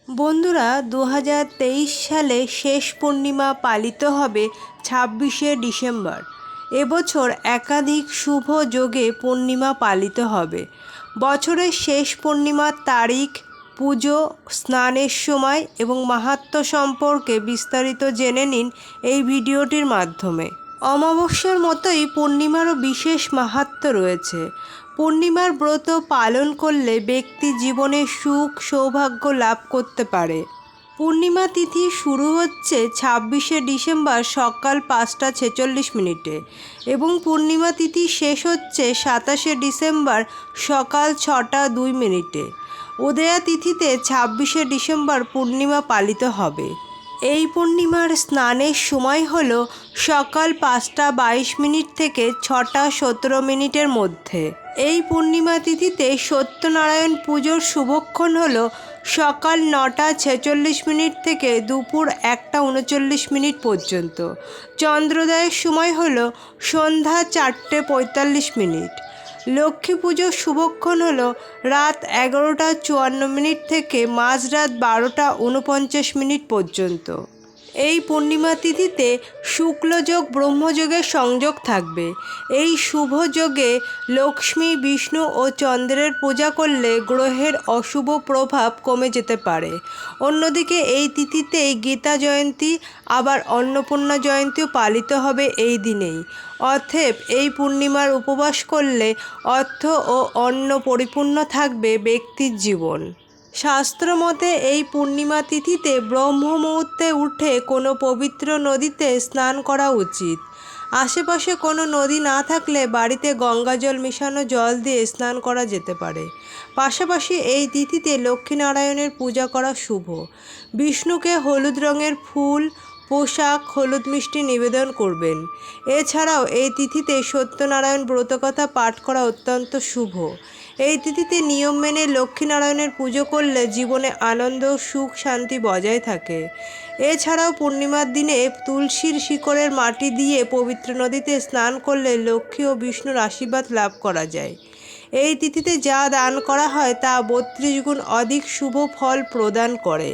বন্ধুরা 2023 সালে শেষ পূর্ণিমা পালিত হবে 26শে ডিসেম্বর। এবছর একাধিক শুভ যোগে পূর্ণিমা পালিত হবে। বছরের শেষ পূর্ণিমার তারিখ, পুজো, স্নানের সময় এবং মাহাত্ম্য সম্পর্কে বিস্তারিত জেনে নিন এই ভিডিওটির মাধ্যমে। অমাবস্যার মতোই পূর্ণিমারও বিশেষ মাহাত্ম্য রয়েছে। পূর্ণিমার ব্রত পালন করলে ব্যক্তি জীবনে সুখ সৌভাগ্য লাভ করতে পারে। পূর্ণিমা তিথি শুরু হচ্ছে 26শে ডিসেম্বর সকাল 5টা 46 এবং পূর্ণিমা তিথি শেষ হচ্ছে 27শে ডিসেম্বর সকাল 6টা 2। উদয়া তিথিতে 26শে ডিসেম্বর পূর্ণিমা পালিত হবে। এই পূর্ণিমার স্নানের সময় হল সকাল 5টা 22 থেকে 6টা 17 মধ্যে। এই পূর্ণিমা তিথিতে সত্যনারায়ণ পুজোর শুভক্ষণ হল সকাল 9টা 46 থেকে দুপুর 1টা 39 পর্যন্ত। চন্দ্রোদয়ের সময় হল সন্ধ্যা 4টে 45। লক্ষ্মী পুজোর শুভক্ষণ হল রাত 11টা 54 থেকে মাঝরাত 12টা 49 পর্যন্ত। এই পূর্ণিমা তিথিতে শুক্লযোগ ব্রহ্মযোগের সংযোগ থাকবে। এই শুভ যোগে লক্ষ্মী, বিষ্ণু ও চন্দ্রের পূজা করলে গ্রহের অশুভ প্রভাব কমে যেতে পারে। অন্যদিকে এই তিথিতেই গীতা জয়ন্তী আবার অন্নপূর্ণা জয়ন্তীও পালিত হবে এই দিনেই। অতএব এই পূর্ণিমার উপবাস করলে অর্থ ও অন্ন পরিপূর্ণ থাকবে ব্যক্তির জীবন। শাস্ত্রমতে এই পূর্ণিমা তিথিতে ব্রহ্ম মুহূর্তে উঠে কোনো পবিত্র নদীতে স্নান করা উচিত। আশেপাশে কোনো নদী না থাকলে বাড়িতে গঙ্গাজল মেশানো জল দিয়ে স্নান করা যেতে পারে। পাশাপাশি এই তিথিতে লক্ষ্মীনারায়ণের পূজা করা শুভ। বিষ্ণুকে হলুদ রঙের ফুল, পোশাক, হলুদ মিষ্টি নিবেদন করবেন। এছাড়াও এই তিথিতে সত্যনারায়ণ ব্রতকথা পাঠ করা অত্যন্ত শুভ। এই তিথিতে নিয়ম মেনে লক্ষ্মীনারায়ণের পুজো করলে জীবনে আনন্দ, সুখ, শান্তি বজায় থাকে। এছাড়াও পূর্ণিমার দিনে তুলসীর শিকড়ের মাটি দিয়ে পবিত্র নদীতে স্নান করলে লক্ষ্মী ও বিষ্ণুর আশীর্বাদ লাভ করা যায়। এই তিথিতে যা দান করা হয় তা 32 গুণ অধিক শুভ ফল প্রদান করে।